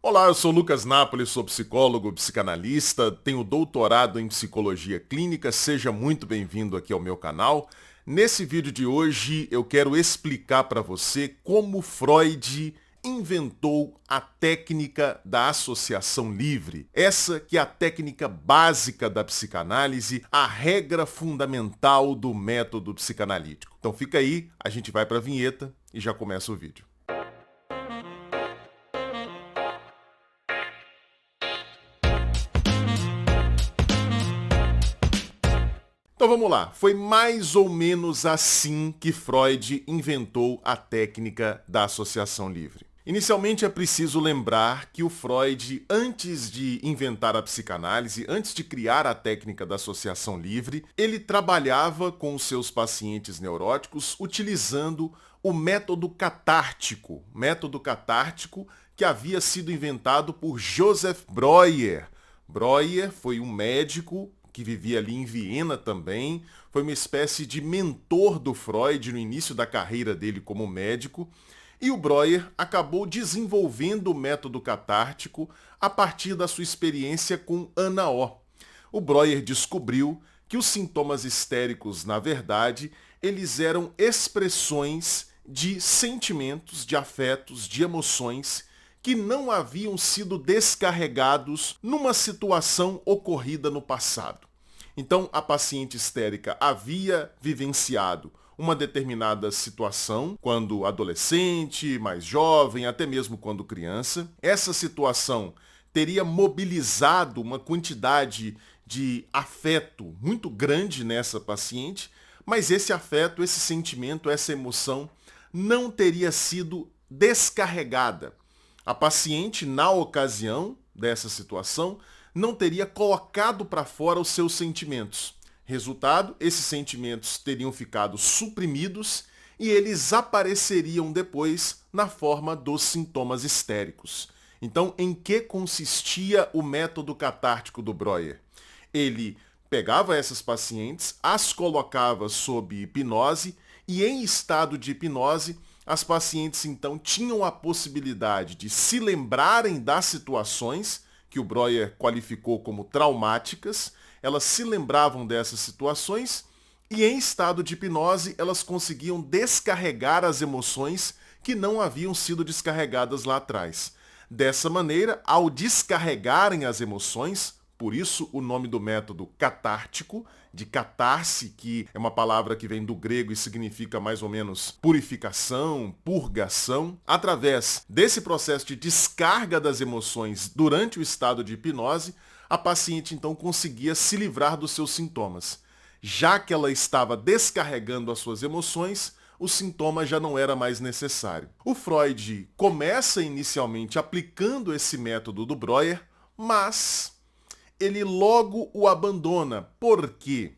Olá, eu sou Lucas Napoli, sou psicólogo, psicanalista, tenho doutorado em psicologia clínica, seja muito bem-vindo aqui ao meu canal. Nesse vídeo de hoje eu quero explicar para você como Freud inventou a técnica da associação livre. Essa que é a técnica básica da psicanálise, a regra fundamental do método psicanalítico. Então fica aí, a gente vai para a vinheta e já começa o vídeo. Então vamos lá, foi mais ou menos assim que Freud inventou a técnica da associação livre. Inicialmente é preciso lembrar que o Freud, antes de inventar a psicanálise, antes de criar a técnica da associação livre, ele trabalhava com os seus pacientes neuróticos utilizando o método catártico que havia sido inventado por Joseph Breuer. Breuer foi um médico que vivia ali em Viena também, foi uma espécie de mentor do Freud no início da carreira dele como médico, e o Breuer acabou desenvolvendo o método catártico a partir da sua experiência com Ana O. O Breuer descobriu que os sintomas histéricos, na verdade, eles eram expressões de sentimentos, de afetos, de emoções que não haviam sido descarregados numa situação ocorrida no passado. Então, a paciente histérica havia vivenciado uma determinada situação, quando adolescente, mais jovem, até mesmo quando criança. Essa situação teria mobilizado uma quantidade de afeto muito grande nessa paciente, mas esse afeto, esse sentimento, essa emoção não teria sido descarregada. A paciente, na ocasião dessa situação, não teria colocado para fora os seus sentimentos. Resultado, esses sentimentos teriam ficado suprimidos e eles apareceriam depois na forma dos sintomas histéricos. Então, em que consistia o método catártico do Breuer? Ele pegava essas pacientes, as colocava sob hipnose e, em estado de hipnose, as pacientes então tinham a possibilidade de se lembrarem das situações que o Breuer qualificou como traumáticas, elas se lembravam dessas situações e, em estado de hipnose, elas conseguiam descarregar as emoções que não haviam sido descarregadas lá atrás. Dessa maneira, ao descarregarem as emoções, por isso o nome do método catártico, de catarse, que é uma palavra que vem do grego e significa mais ou menos purificação, purgação. Através desse processo de descarga das emoções durante o estado de hipnose, a paciente então conseguia se livrar dos seus sintomas. Já que ela estava descarregando as suas emoções, o sintoma já não era mais necessário. O Freud começa inicialmente aplicando esse método do Breuer, mas ele logo o abandona. Por quê?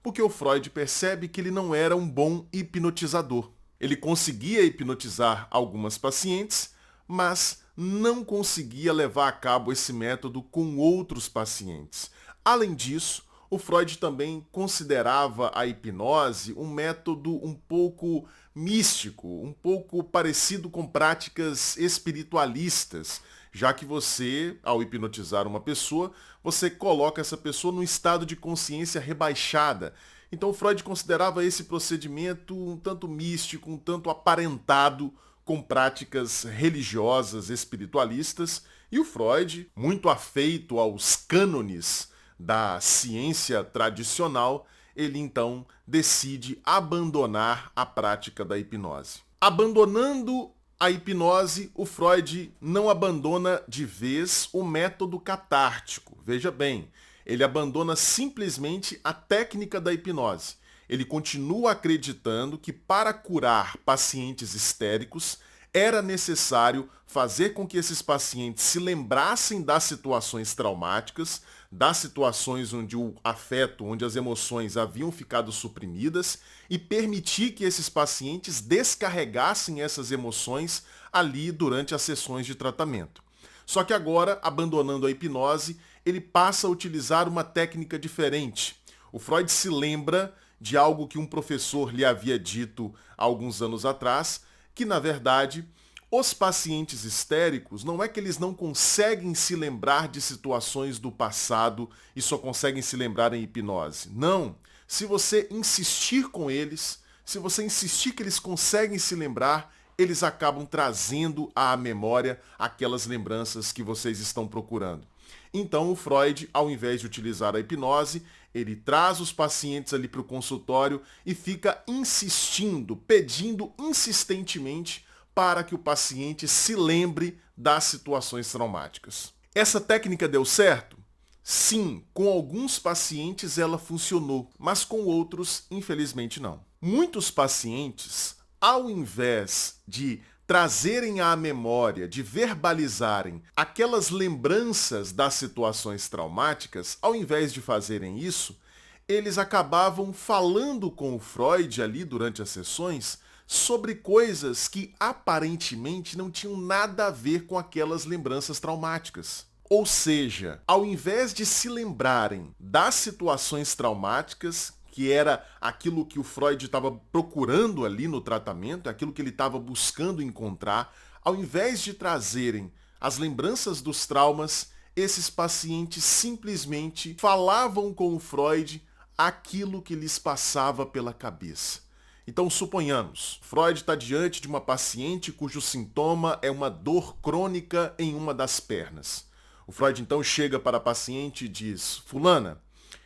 Porque o Freud percebe que ele não era um bom hipnotizador. Ele conseguia hipnotizar algumas pacientes, mas não conseguia levar a cabo esse método com outros pacientes. Além disso, o Freud também considerava a hipnose um método um pouco místico, um pouco parecido com práticas espiritualistas, já que você, ao hipnotizar uma pessoa, você coloca essa pessoa num estado de consciência rebaixada. Então Freud considerava esse procedimento um tanto místico, um tanto aparentado com práticas religiosas espiritualistas, e o Freud, muito afeito aos cânones da ciência tradicional, ele então decide abandonar a prática da hipnose. Abandonando a hipnose, o Freud não abandona de vez o método catártico. Veja bem, ele abandona simplesmente a técnica da hipnose. Ele continua acreditando que para curar pacientes histéricos era necessário fazer com que esses pacientes se lembrassem das situações traumáticas, das situações onde o afeto, onde as emoções haviam ficado suprimidas e permitir que esses pacientes descarregassem essas emoções ali durante as sessões de tratamento. Só que agora, abandonando a hipnose, ele passa a utilizar uma técnica diferente. O Freud se lembra de algo que um professor lhe havia dito há alguns anos atrás, que na verdade Os pacientes histéricos, não é que eles não conseguem se lembrar de situações do passado e só conseguem se lembrar em hipnose. Não. Se você insistir com eles, se você insistir que eles conseguem se lembrar, eles acabam trazendo à memória aquelas lembranças que vocês estão procurando. Então o Freud, ao invés de utilizar a hipnose, ele traz os pacientes ali para o consultório e fica insistindo, pedindo insistentemente para que o paciente se lembre das situações traumáticas. Essa técnica deu certo? Sim, com alguns pacientes ela funcionou, mas com outros, infelizmente, não. Muitos pacientes, ao invés de trazerem à memória, de verbalizarem aquelas lembranças das situações traumáticas, ao invés de fazerem isso, eles acabavam falando com o Freud ali durante as sessões sobre coisas que aparentemente não tinham nada a ver com aquelas lembranças traumáticas. Ou seja, ao invés de se lembrarem das situações traumáticas, que era aquilo que o Freud estava procurando ali no tratamento, aquilo que ele estava buscando encontrar, ao invés de trazerem as lembranças dos traumas, esses pacientes simplesmente falavam com o Freud aquilo que lhes passava pela cabeça. Então, suponhamos, Freud está diante de uma paciente cujo sintoma é uma dor crônica em uma das pernas. O Freud então chega para a paciente e diz: Fulana,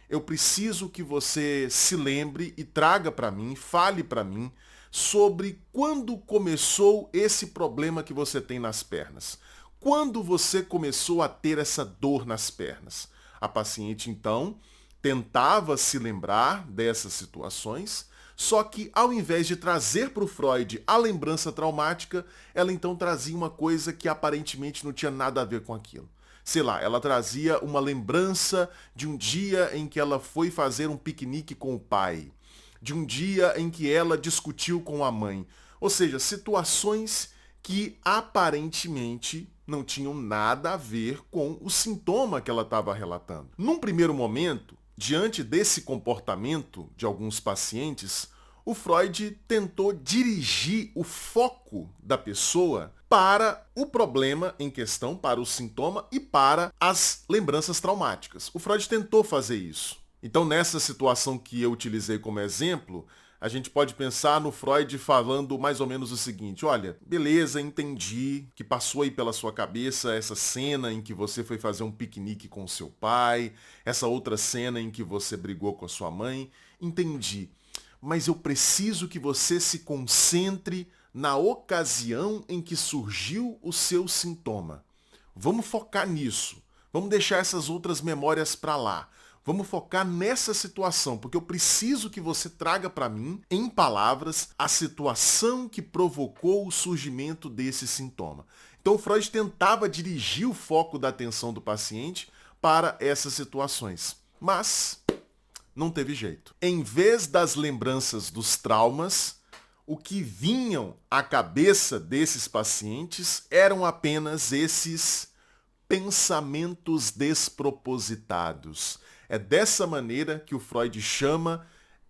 eu preciso que você se lembre e traga para mim, fale para mim sobre quando começou esse problema que você tem nas pernas. Quando você começou a ter essa dor nas pernas? A paciente então tentava se lembrar dessas situações, só que ao invés de trazer para o Freud a lembrança traumática, ela então trazia uma coisa que aparentemente não tinha nada a ver com aquilo. Sei lá, ela trazia uma lembrança de um dia em que ela foi fazer um piquenique com o pai, de um dia em que ela discutiu com a mãe. Ou seja, situações que aparentemente não tinham nada a ver com o sintoma que ela estava relatando. Num primeiro momento, diante desse comportamento de alguns pacientes, o Freud tentou dirigir o foco da pessoa para o problema em questão, para o sintoma e para as lembranças traumáticas. O Freud tentou fazer isso. Então, nessa situação que eu utilizei como exemplo, a gente pode pensar no Freud falando mais ou menos o seguinte: olha, beleza, entendi que passou aí pela sua cabeça essa cena em que você foi fazer um piquenique com o seu pai, essa outra cena em que você brigou com a sua mãe, entendi. Mas eu preciso que você se concentre na ocasião em que surgiu o seu sintoma. Vamos focar nisso. Vamos deixar essas outras memórias para lá. Vamos focar nessa situação, porque eu preciso que você traga para mim, em palavras, a situação que provocou o surgimento desse sintoma. Então, Freud tentava dirigir o foco da atenção do paciente para essas situações. Mas não teve jeito. Em vez das lembranças dos traumas, o que vinham à cabeça desses pacientes eram apenas esses pensamentos despropositados. É dessa maneira que o Freud chama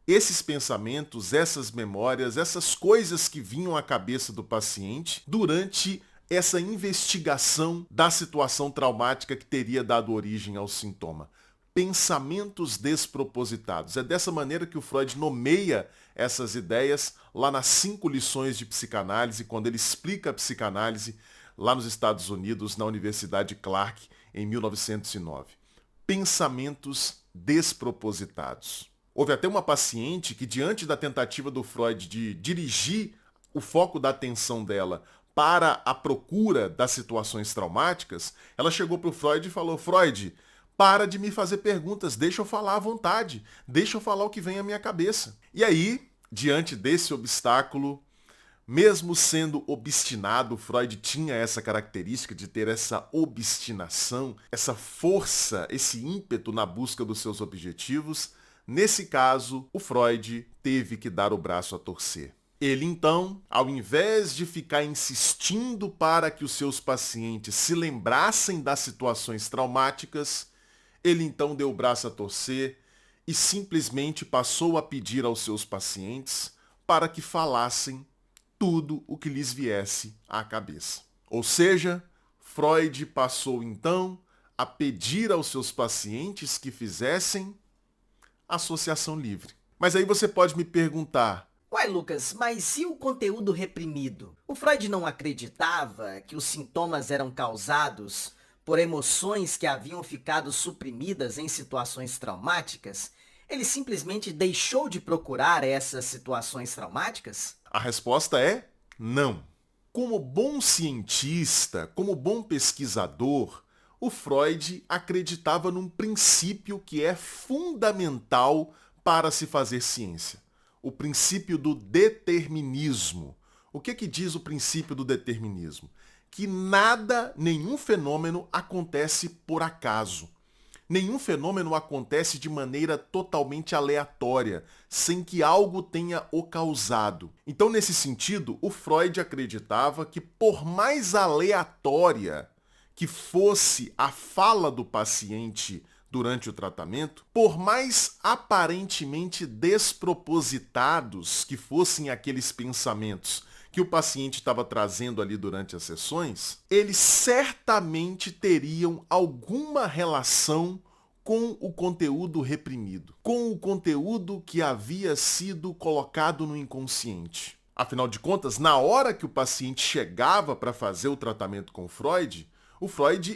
esses pensamentos, essas memórias, essas coisas que vinham à cabeça do paciente durante essa investigação da situação traumática que teria dado origem ao sintoma. Pensamentos despropositados. É dessa maneira que o Freud nomeia essas ideias lá nas 5 lições de psicanálise, quando ele explica a psicanálise lá nos Estados Unidos, na Universidade Clark, em 1909. Pensamentos despropositados. Houve até uma paciente que, diante da tentativa do Freud de dirigir o foco da atenção dela para a procura das situações traumáticas, ela chegou para o Freud e falou: Freud, para de me fazer perguntas, deixa eu falar à vontade, deixa eu falar o que vem à minha cabeça. E aí, diante desse obstáculo, mesmo sendo obstinado, Freud tinha essa característica de ter essa obstinação, essa força, esse ímpeto na busca dos seus objetivos. Nesse caso, o Freud teve que dar o braço a torcer. Ele então, ao invés de ficar insistindo para que os seus pacientes se lembrassem das situações traumáticas, ele então deu o braço a torcer e simplesmente passou a pedir aos seus pacientes para que falassem tudo o que lhes viesse à cabeça. Ou seja, Freud passou então a pedir aos seus pacientes que fizessem associação livre. Mas aí você pode me perguntar: Uai, Lucas, mas e o conteúdo reprimido? O Freud não acreditava que os sintomas eram causados por emoções que haviam ficado suprimidas em situações traumáticas? Ele simplesmente deixou de procurar essas situações traumáticas? a resposta é não. Como bom cientista, como bom pesquisador, o Freud acreditava num princípio que é fundamental para se fazer ciência: o princípio do determinismo. O que diz o princípio do determinismo? Que nada, nenhum fenômeno acontece por acaso. Nenhum fenômeno acontece de maneira totalmente aleatória, sem que algo tenha o causado. Então, nesse sentido, o Freud acreditava que, por mais aleatória que fosse a fala do paciente durante o tratamento, por mais aparentemente despropositados que fossem aqueles pensamentos que o paciente estava trazendo ali durante as sessões, eles certamente teriam alguma relação com o conteúdo reprimido, com o conteúdo que havia sido colocado no inconsciente. Afinal de contas, na hora que o paciente chegava para fazer o tratamento com o Freud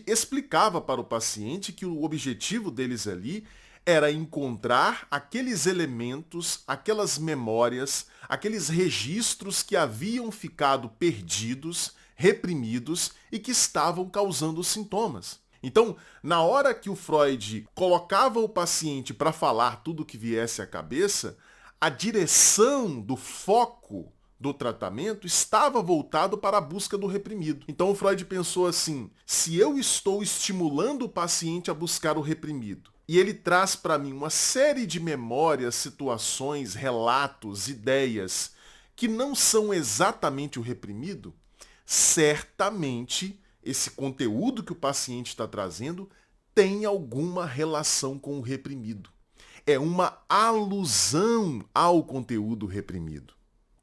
explicava para o paciente que o objetivo deles ali era encontrar aqueles elementos, aquelas memórias, aqueles registros que haviam ficado perdidos, reprimidos e que estavam causando sintomas. Então, na hora que o Freud colocava o paciente para falar tudo o que viesse à cabeça, a direção do foco do tratamento estava voltado para a busca do reprimido. Então o Freud pensou assim: se eu estou estimulando o paciente a buscar o reprimido, e ele traz para mim uma série de memórias, situações, relatos, ideias que não são exatamente o reprimido, certamente esse conteúdo que o paciente está trazendo tem alguma relação com o reprimido. É uma alusão ao conteúdo reprimido.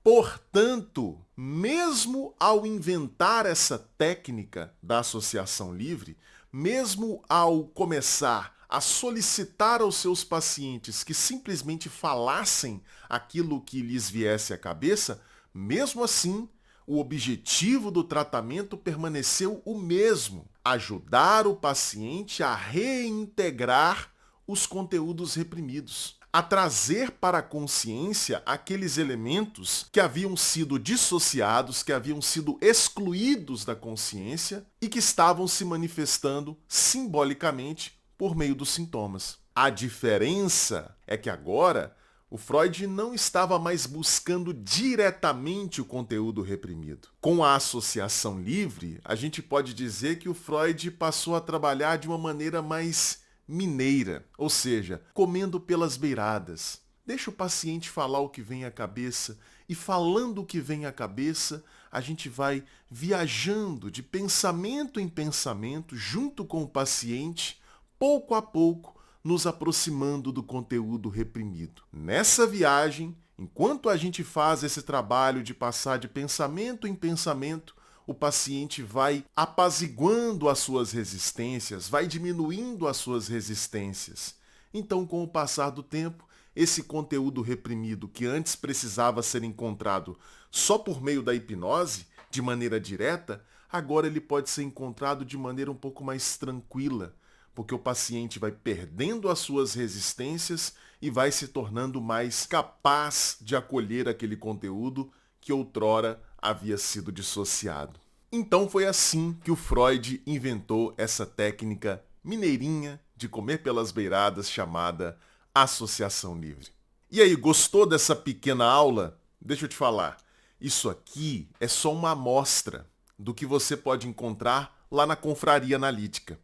Portanto, mesmo ao inventar essa técnica da associação livre, mesmo ao começar a solicitar aos seus pacientes que simplesmente falassem aquilo que lhes viesse à cabeça, mesmo assim, o objetivo do tratamento permaneceu o mesmo: ajudar o paciente a reintegrar os conteúdos reprimidos, a trazer para a consciência aqueles elementos que haviam sido dissociados, que haviam sido excluídos da consciência e que estavam se manifestando simbolicamente por meio dos sintomas. A diferença é que agora o Freud não estava mais buscando diretamente o conteúdo reprimido. Com a associação livre, a gente pode dizer que o Freud passou a trabalhar de uma maneira mais mineira, ou seja, comendo pelas beiradas. Deixa o paciente falar o que vem à cabeça e, falando o que vem à cabeça, a gente vai viajando de pensamento em pensamento junto com o paciente, pouco a pouco, nos aproximando do conteúdo reprimido. Nessa viagem, enquanto a gente faz esse trabalho de passar de pensamento em pensamento, o paciente vai apaziguando as suas resistências, vai diminuindo as suas resistências. Então, com o passar do tempo, esse conteúdo reprimido que antes precisava ser encontrado só por meio da hipnose, de maneira direta, agora ele pode ser encontrado de maneira um pouco mais tranquila, porque o paciente vai perdendo as suas resistências e vai se tornando mais capaz de acolher aquele conteúdo que outrora havia sido dissociado. Então foi assim que o Freud inventou essa técnica mineirinha de comer pelas beiradas chamada associação livre. E aí, gostou dessa pequena aula? Deixa eu te falar, isso aqui é só uma amostra do que você pode encontrar lá na Confraria Analítica.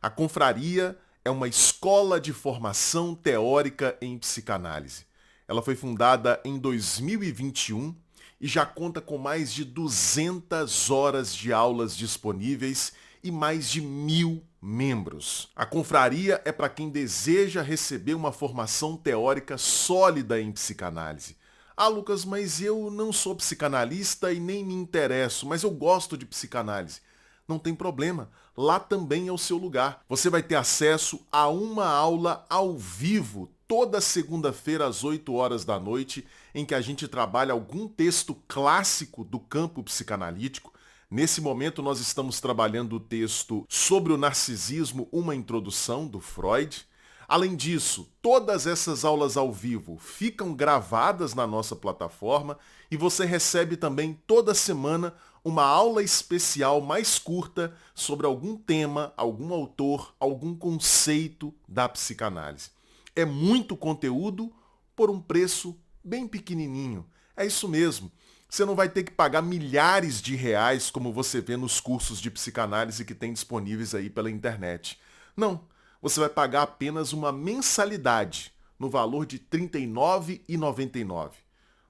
A Confraria é uma escola de formação teórica em psicanálise. Ela foi fundada em 2021 e já conta com mais de 200 horas de aulas disponíveis e mais de 1.000 membros. A confraria é para quem deseja receber uma formação teórica sólida em psicanálise, Ah, Lucas, mas eu não sou psicanalista e nem me interesso, mas eu gosto de psicanálise. Não tem problema, lá também é o seu lugar. Você vai ter acesso a uma aula ao vivo, toda segunda-feira às 8 horas da noite, em que a gente trabalha algum texto clássico do campo psicanalítico. Nesse momento nós estamos trabalhando o texto Sobre o Narcisismo, uma introdução, do Freud. Além disso, todas essas aulas ao vivo ficam gravadas na nossa plataforma e você recebe também toda semana uma aula especial mais curta sobre algum tema, algum autor, algum conceito da psicanálise. É muito conteúdo por um preço bem pequenininho. É isso mesmo. Você não vai ter que pagar milhares de reais como você vê nos cursos de psicanálise que tem disponíveis aí pela internet. Não. Você vai pagar apenas uma mensalidade no valor de R$ 39,99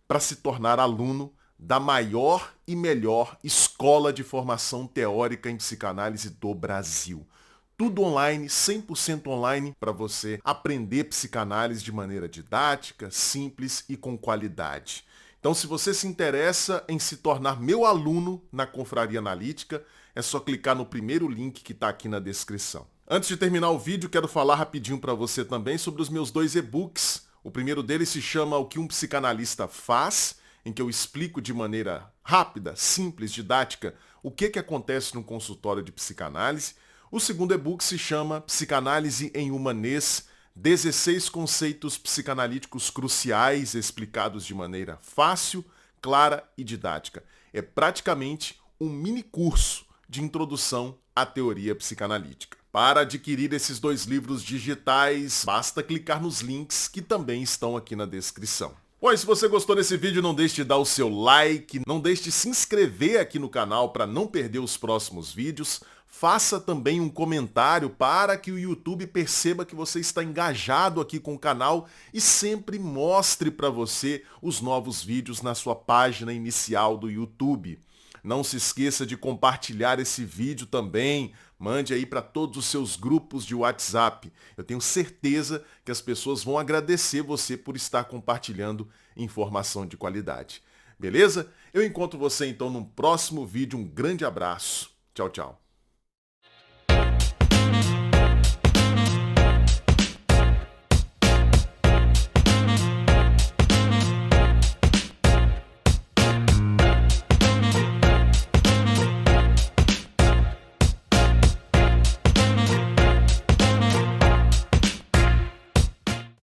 para se tornar aluno da maior e melhor escola de formação teórica em psicanálise do Brasil. Tudo online, 100% online, para você aprender psicanálise de maneira didática, simples e com qualidade. Então, se você se interessa em se tornar meu aluno na Confraria Analítica, é só clicar no primeiro link que está aqui na descrição. Antes de terminar o vídeo, quero falar rapidinho para você também sobre os meus 2 e-books. O primeiro deles se chama O que um psicanalista faz, em que eu explico de maneira rápida, simples, didática, o que acontece no consultório de psicanálise. O segundo e-book se chama Psicanálise em Humanês, 16 conceitos psicanalíticos cruciais explicados de maneira fácil, clara e didática. É praticamente um mini curso de introdução à teoria psicanalítica. Para adquirir esses 2 livros digitais, basta clicar nos links que também estão aqui na descrição. Pois, se você gostou desse vídeo, não deixe de dar o seu like, não deixe de se inscrever aqui no canal para não perder os próximos vídeos. Faça também um comentário para que o YouTube perceba que você está engajado aqui com o canal e sempre mostre para você os novos vídeos na sua página inicial do YouTube. Não se esqueça de compartilhar esse vídeo também. Mande aí para todos os seus grupos de WhatsApp. Eu tenho certeza que as pessoas vão agradecer você por estar compartilhando informação de qualidade. Beleza? Eu encontro você então num próximo vídeo. Um grande abraço. Tchau, tchau.